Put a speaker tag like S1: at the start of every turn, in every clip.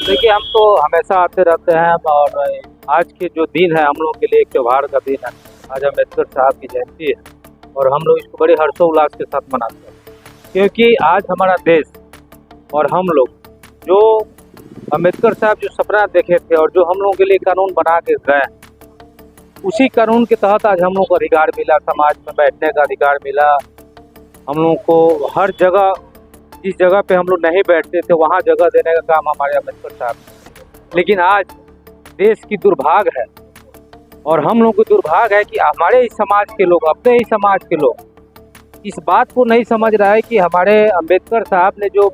S1: देखिए, हम तो हमेशा आते रहते हैं और आज के जो दिन है हम लोग के लिए एक त्यौहार का दिन है। आज अम्बेडकर साहब की जयंती है और हम लोग इसको बड़े हर्षोल्लास के साथ मनाते हैं, क्योंकि आज हमारा देश और हम लोग जो अम्बेडकर साहब जो सपना देखे थे और जो हम लोगों के लिए कानून बना के गए, उसी कानून के तहत आज हम लोग को अधिकार मिला, समाज में बैठने का अधिकार मिला। हम लोगों को हर जगह, जिस जगह पे हम लोग नहीं बैठते थे वहाँ जगह देने का काम हमारे अम्बेडकर साहब ने। लेकिन आज देश की दुर्भाग्य है और हम लोग को दुर्भाग्य है कि हमारे ही समाज के लोग, अपने ही समाज के लोग इस बात को नहीं समझ रहा है कि हमारे अम्बेडकर साहब ने जो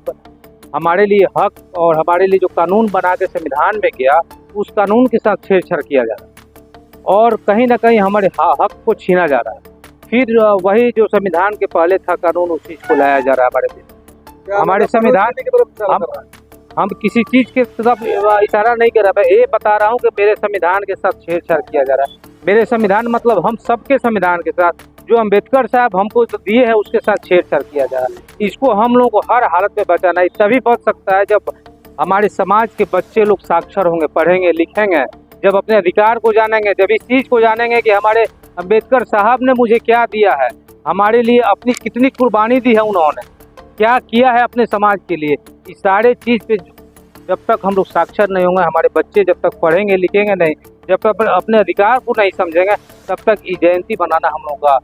S1: हमारे लिए हक और हमारे लिए जो कानून बना के संविधान में किया, उस कानून के साथ छेड़छाड़ किया जा रहा है और कहीं ना कहीं हमारे हक को छीना जा रहा है। फिर वही जो संविधान के पहले था कानून, उस चीज़ को लाया जा रहा है हमारे देश। हमारे संविधान की तरफ हम किसी चीज़ के तरफ इशारा नहीं कर रहा है। ये बता रहा हूँ कि मेरे संविधान के साथ छेड़छाड़ किया जा रहा है। मेरे संविधान मतलब हम सबके संविधान के साथ, जो अम्बेडकर साहब हमको दिए हैं उसके साथ छेड़छाड़ किया जा रहा है। इसको हम लोग को हर हालत में बचाना है। तभी बच सकता है जब हमारे समाज के बच्चे लोग साक्षर होंगे, पढ़ेंगे, लिखेंगे, जब अपने अधिकार को जानेंगे, जब इस चीज़ को जानेंगे कि हमारे अम्बेडकर साहब ने मुझे क्या दिया है, हमारे लिए अपनी कितनी कुर्बानी दी है, उन्होंने क्या किया है अपने समाज के लिए। इस सारे चीज़ पे जब तक हम लोग साक्षर नहीं होंगे, हमारे बच्चे जब तक पढ़ेंगे लिखेंगे नहीं, जब तक अपने अधिकार को नहीं समझेंगे, तब तक ये जयंती बनाना हम लोग का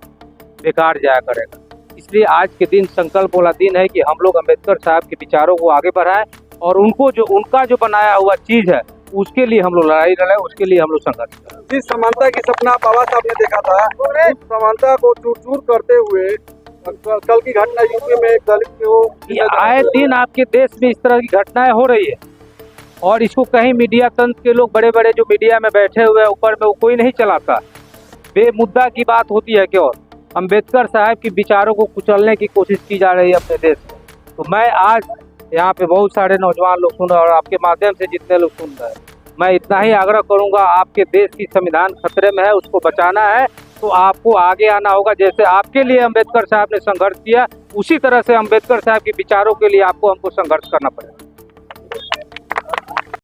S1: बेकार जाया करेगा। इसलिए आज के दिन संकल्प वाला दिन है कि हम लोग अम्बेडकर साहब के विचारों को आगे बढ़ाएं और उनका जो बनाया हुआ चीज़ है उसके लिए हम लोग लड़ाई लड़ाएं, उसके लिए हम लोग संघर्ष करें।
S2: जिस समानता की सपना बाबा साहब ने देखा था, उस समानता को चूर चूर करते हुए कल की घटना यूपी में एक दलित को
S1: आए दिन आपके देश में इस तरह की घटनाएं हो रही है और इसको कहीं मीडिया तंत्र के लोग, बड़े बड़े जो मीडिया में बैठे हुए हैं ऊपर में, वो कोई नहीं चलाता। बेमुद्दा की बात होती है क्यों? अम्बेडकर साहब के विचारों को कुचलने की कोशिश की जा रही है अपने देश में। तो मैं आज यहाँ पे बहुत सारे नौजवान लोग सुन रहे हैं और आपके माध्यम से जितने लोग सुन रहे हैं, मैं इतना ही आग्रह करूँगा, आपके देश की संविधान खतरे में है, उसको बचाना है तो आपको आगे आना होगा। जैसे आपके लिए अम्बेडकर साहब ने संघर्ष किया, उसी तरह से अम्बेडकर साहब के विचारों के लिए हमको संघर्ष करना पड़ेगा।